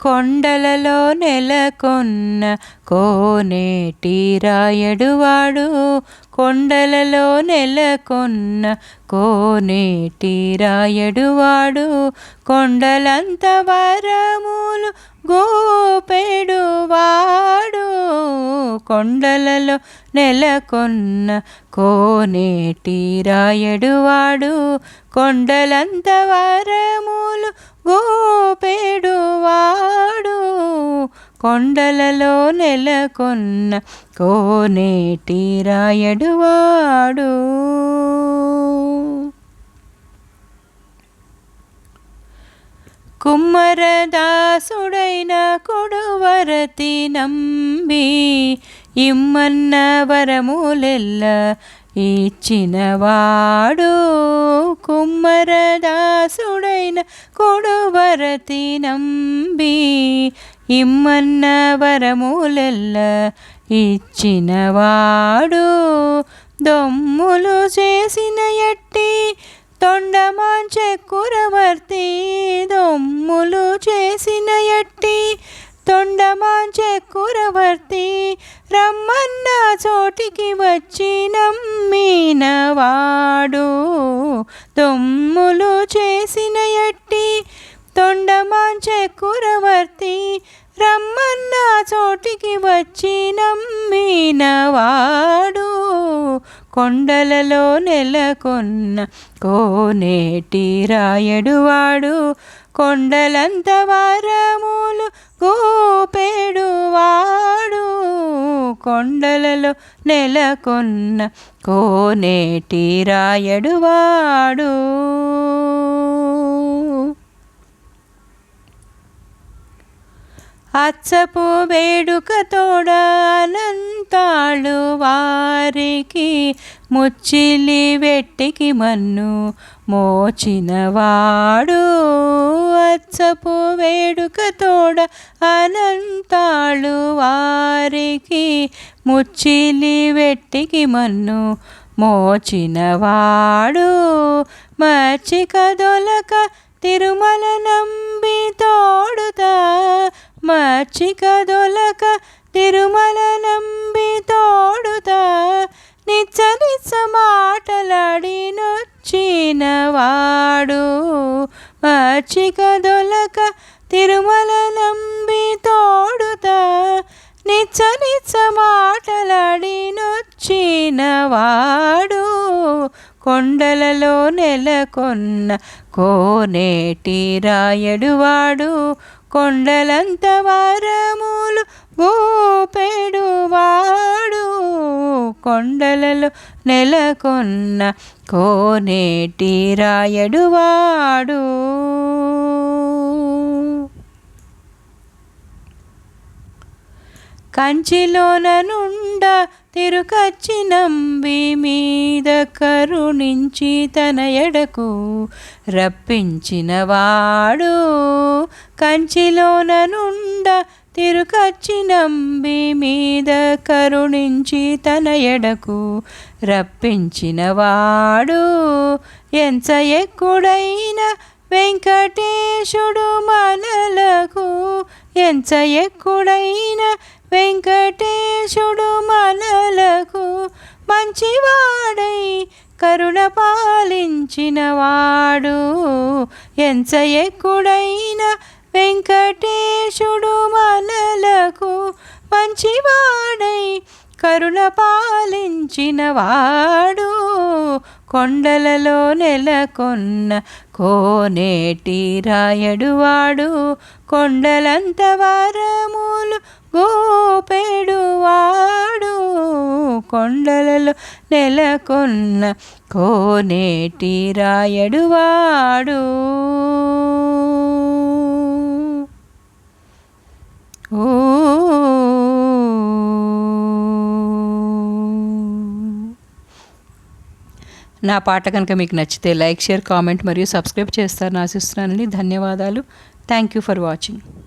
కొండలలో నెలకొన్న కోనేటి రాయడువాడు, కొండలలో నెలకొన్న కోనేటి రాయడువాడు, కొండలంత వరములు గోపెడువాడు. కొండలలో నెలకొన్న కోనేటి రాయడువాడు, కొండలంత వరములు గోపెడువాడు. కొండలలో నెలకొన్న కోనేటి రాయడువాడు. కుమ్మరదాసుడైన కొడువరతి నంబి, ఇమ్మన్న వరములెల్ల ఇచ్చినవాడు. కుమ్మరదాసుడైన కొడువరతి నంబి, ఇమ్మన్న వరములెల్ల ఇచ్చినవాడు. దొమ్ములు చేసిన ఎట్టి తొండమాంచెక్కురవర్తి, దొమ్ములు చేసిన ఎట్టి తొండమాంచెక్కురవర్తి, రమ్మన్న చోటికి వచ్చి నమ్మినవాడు. దొమ్ములు చేసిన ఎట్టి తొండమాంచెక్కురవర్తి, రమ్మన్న చోటికి వచ్చి నమ్మినవాడు. కొండలలో నెలకొన్న కోనేటి రాయడువాడు, కొండలంత వరములు గోపెడువాడు. కొండలలో నెలకొన్న కోనేటి రాయడువాడు. అచ్చపు వేడుక తోడ అనంతాళు వారికి, ముచ్చిలి వెట్టికి మన్ను మోచినవాడు. అచ్చపు వేడుక తోడ అనంతాళు వారికి, ముచ్చిలి వెట్టికి మన్ను మోచినవాడు. మచ్చిక దొలక తిరుమల నంబి తోడుతా, మచ్చిక దొలక తిరుమల నంబి తోడుతా, నిచ్చ నిచ్చ మాటలాడి నొచ్చినవాడు. మచ్చిక దొలక తిరుమల నంబి తోడుతా, నిచ్చ నిచ్చ మాటలాడి నొచ్చినవాడు. కొండలలో నెలకొన్న కోనేటి రాయడువాడు, కొండలంత వరములు గోపెడువాడు. కొండలలో నెలకొన్న కోనేటి రాయడువాడు. కంచిలోన నుండ తిరుకచ్చి నంబి మీద కరుణించి తన ఎడకు రప్పించినవాడు. కంచిలోన నుండ తిరుకచ్చి నంబి మీద కరుణించి తన ఎడకు రప్పించినవాడు. ఎంత ఎక్కుడైన వెంకటేశుడు మనలకు, ఎంత ఎక్కుడైన వెంకటేశుడు మనలకు, మంచివాడై కరుణ పాలించినవాడు. ఎంత ఎక్కుడైన వెంకటేశుడు మనలకు, మంచివాడై కరుణ పాలించినవాడు. కొండలలో నెలకొన్న కోనేటి రాయడువాడు, కొండలంత వరములు గోపెడువాడు. కొండలలో నెలకొన్న కోనేటి రాయడువాడు. ఓ నా పాట కనుక మీకు నచ్చితే లైక్, షేర్, కామెంట్ మరియు సబ్స్క్రైబ్ చేస్తారని ఆశిస్తున్నానండి. ధన్యవాదాలు. Thank you for watching.